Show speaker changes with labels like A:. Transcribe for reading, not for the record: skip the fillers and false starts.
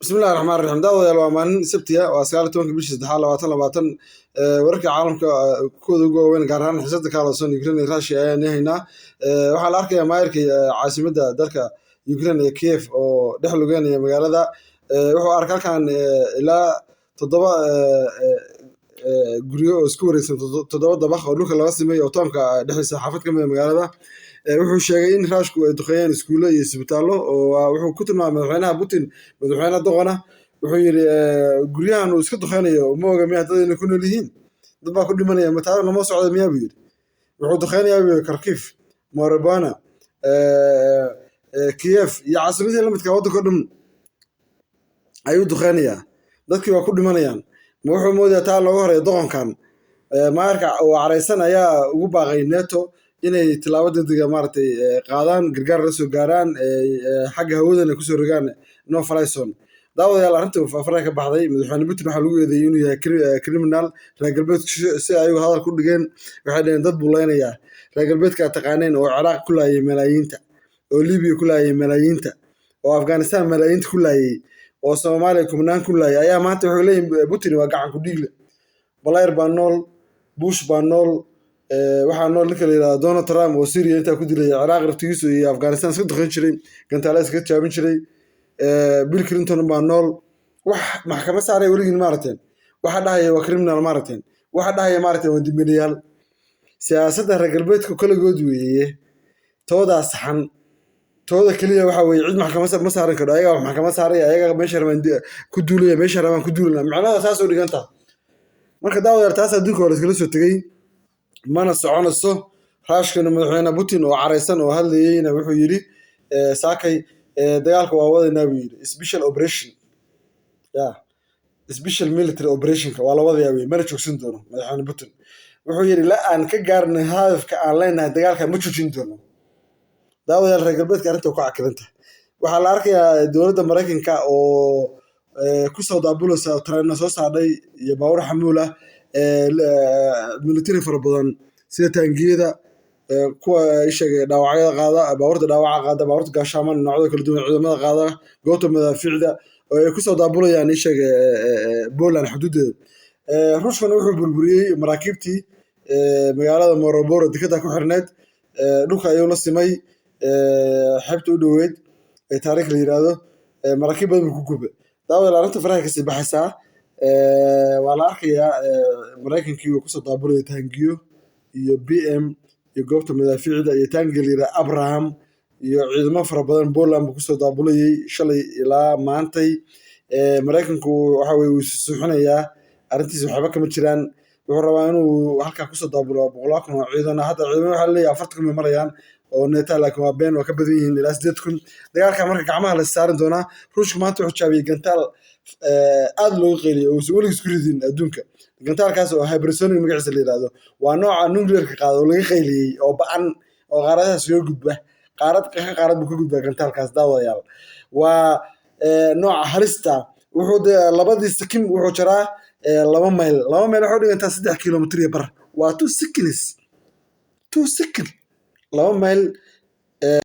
A: بسم الله الرحمن الرحيم داود الوامان سبتيا واسكال tobanka bishii saddexaad 2020 wararka caalamka kooda ugu weyn gaar ahaan xiisadda kala soo Ukraine Russia ayaan haynaa waxa la arkayaa maayirka caasimadda dalka Ukraine ee Kiev oo dhex lugeynaya magaalada wuxuu arkay halkan ilaa 7 guryo oo isku wareegsan 7 dabaq oo dhulka laga sameeyay oo toonka dhexdiisa xaafad ka mid ah magaalada wuxuu sheegay in Ruushku ay duqeeyeen iskuulo iyo isbitaallo oo wuxuu ku tilmaamay madaxweynaha Putin madaxweynaha doqona wuxuu yiri guryahan uu iska duqeynayo ma oga miyaa dad inay ku nool yihiin dad baa ku dhimanaya mataana lama socdo miyaa buu yiri wuxuu duqeynayaa Kharkiv Mariupol Kiev iyo caasimadii la midka waddanka dhan ayuu duqeynayaa dadkii waa ku dhimanayaan ma wuxuu moodayaa taa looga horeeyo doqonkan maarka oo careysan ayaa ugu baaqay NATO inay tilaabo degdeg maartay qaadaan gargaar la soo gaaraan xagga hawadana ku soo rogaan no fly zone daawadayaal arrinta faafaraha ka baxday madaxweyne Putin waxa lagu eedeeyay inuu yahay criminal reer galbeedka si ay hadal ku dhigeen waxay dhaheen dad buleynaya reer galbeedka taqaaneen oo Ciraaq ku laayay malaayiinta oo Liibiya ku laayay malaayiinta oo Afghanistan malaayiinta ku laayay oo Soomaaliya kumnaan ku laayay ayaa maanta wuxuu leeyahay Putin waa gacan ku dhiigle Blair baa nool Bush baa nool waxaa nool ninka la yiraahdo Donald Trump oo Syria inta ku dilay Ciraaq raftigiisu iyo Afghanistan iska duqeyn jiray gantaalaha iska jaabin jiray Bill Clinton baa nool wax maxkamad saaray weligiin maarteen waxa dhahay waa criminal maarteen waxa dhahay maarteen waa dibinayaal siyaasadda reer galbeedka kala good weeye tooda saxan tooda kaliya waxa weeye cid maxkamad ma saaran karo ayaga maxkamad saaray ayaga meesha rabaan ku duulaya meesha rabaan ku duulana macnaheedu taas oo dhiganta marka daawada taas adduunka hore iskala soo tagay mana soconayso raashkana madaxweyne Putin oo careysan oo hadlayayna wuxuu yiri saakay dagaalka waa wadaynaa buu yiri special operation special military operation waa la wadayaa mana joogsan doono madaxweyne Putin wuxuu yiri la aan ka gaarnay hadafka aan leenahay dagaalka ma joojin doono daawadayaal reer galbeedka arrinta ku cakilanta waxaa la arkayaa dowladda Mareykanka oo ku soo daabulaysa tareen soo saadhay iyo baawar xamuul ah military fara badan sida taangiyada kuwa ishaga dhaawacyada qaada baawarta dhaawaca qaada baawarta gaashaman noocyada kala duwan ciidamada qaada goobta madaafiicda oo ay ku soo daabulayaan ishaga Poland xuduudeeda Ruushkana wuxuu burburiyay maraakiibtii magaalada Mariupol dekada ku xirneed dhulka ayuu la simay xabta u dhaweyd taariikh la yiraahdo maraakiib badan ku gubay daawada arrinta faraha ka sii baxaysaa waa la arkayaa Mareykankii uu ku soo daabulay taangiyo iyo BM iyo goobta madaafiicda iyo taangiga la yiraahdo Abraham iyo ciidamo fara badan Poland ku soo daabulayay shalay ilaa maantay Mareykanku waxa uu suuxinayaa arrintiisa waxba kama jiraan wuxuu rabaa inuu halka ku soo daabulo 100,000 oo ciidan hadda ciidamada waxa leeyahay 40,000 marayaan oo NATO laakiin waa been waa ka badan yihiin ilaa 8,000 dagaalka marka gacmaha la saarin doona Ruushku maanta wuxuu jaabiyay gantaal aad loo qeyliyay oo weli isku ridin adduunka gantaalkaas oo hypersonic magaciisa la yiraahdo waa nooca nuclear ka qaado oo laga qeyliyay oo baan oo qaaradaha soo gudba qaarad buu ka gudbaa gantaalkaas daawadayaal waa nooca halista wuxuu labadii sakin wuxuu jaraa 2 mayl wuxuu dhigantaa 3 kilomitir bar waa 2 seconds 2 second 2 mayl